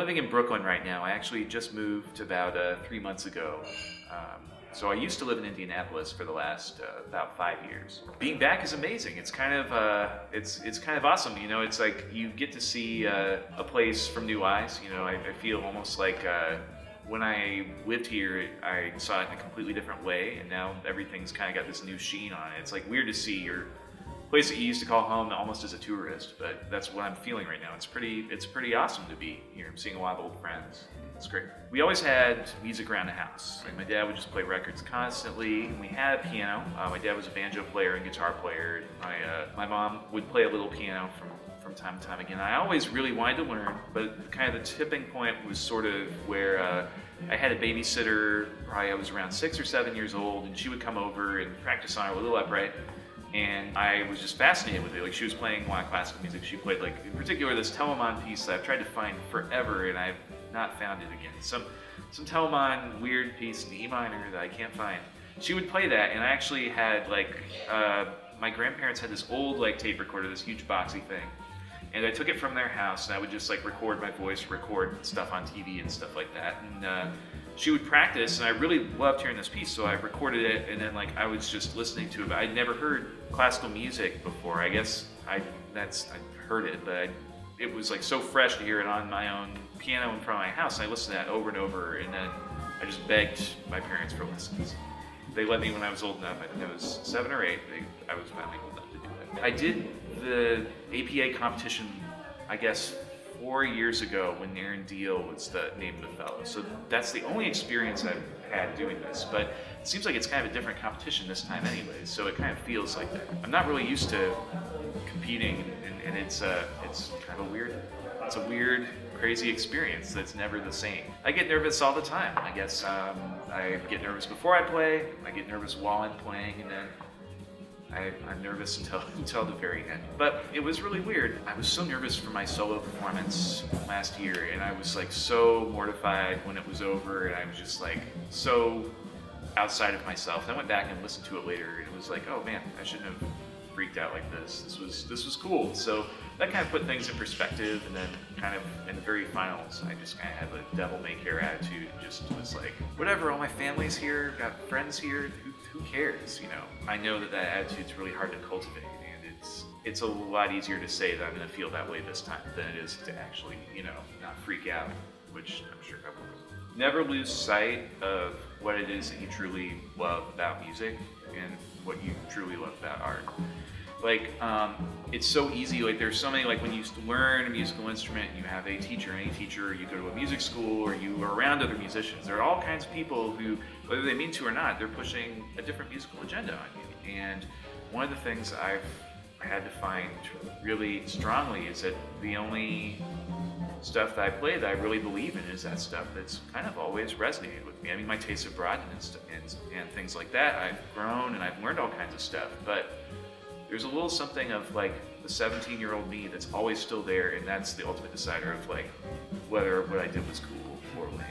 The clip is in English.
living in Brooklyn right now. I actually just moved about 3 months ago. So I used to live in Indianapolis for the last about 5 years. Being back is amazing. It's kind of it's kind of awesome. You know, it's like you get to see a place from new eyes. You know, I feel almost like when I lived here, I saw it in a completely different way, and now everything's kind of got this new sheen on it. It's like weird to see your place that you used to call home almost as a tourist, but that's what I'm feeling right now. It's pretty awesome to be here. I'm seeing a lot of old friends. It's great. We always had music around the house. Like my dad would just play records constantly, and we had a piano. My dad was a banjo player and guitar player. My mom would play a little piano from time to time again. I always really wanted to learn, but kind of the tipping point was sort of where I had a babysitter. Probably I was around 6 or 7 years old, and she would come over and practice on her little upright. And I was just fascinated with it. Like, she was playing a lot of classical music. She played, like, in particular, this Telemann piece that I've tried to find forever, and I've not found it again. Some Telemann weird piece in E minor that I can't find. She would play that, and I actually had, like, my grandparents had this old, like, tape recorder, this huge boxy thing. And I took it from their house, and I would just, like, record my voice, record stuff on TV and stuff like that. And she would practice, and I really loved hearing this piece, so I recorded it, and then, like, I was just listening to it. But I'd never heard classical music before. I guess I'd heard it, but it was, like, so fresh to hear it on my own piano in front of my house. And I listened to that over and over, and then I just begged my parents for lessons. They let me when I was old enough. I think I was 7 or 8. I was finally old enough to do that. I did the APA competition, I guess, 4 years ago when Aaron Deal was the name of the fellow. So that's the only experience I've had doing this, but it seems like it's kind of a different competition this time anyways, so it kind of feels like that. I'm not really used to competing, and it's kind of a weird, crazy experience that's never the same. I get nervous all the time. I guess I get nervous before I play, I get nervous while I'm playing, and then I'm nervous until the very end. But it was really weird. I was so nervous for my solo performance last year, and I was like so mortified when it was over, and I was just like so outside of myself. And I went back and listened to it later, and it was like, oh man, I shouldn't have freaked out like this. This was cool. So that kind of put things in perspective, and then kind of in the very finals, I just kind of had a devil-may-care attitude, and just was like, whatever, all my family's here, got friends here, who cares, you know? I know that attitude's really hard to cultivate, and it's a lot easier to say that I'm gonna feel that way this time than it is to actually, you know, not freak out, which I'm sure I will. Never lose sight of what it is that you truly love about music and what you truly love about art. Like, it's so easy, like there's so many, like when you learn a musical instrument, you have a teacher, any teacher, you go to a music school, or you are around other musicians. There are all kinds of people who, whether they mean to or not, they're pushing a different musical agenda on you. And one of the things I've had to find really strongly is that the only stuff that I play that I really believe in is that stuff that's kind of always resonated with me. I mean, my tastes have broadened and things like that. I've grown and I've learned all kinds of stuff, but there's a little something of like the 17-year-old me that's always still there, and that's the ultimate decider of like whether what I did was cool or lame.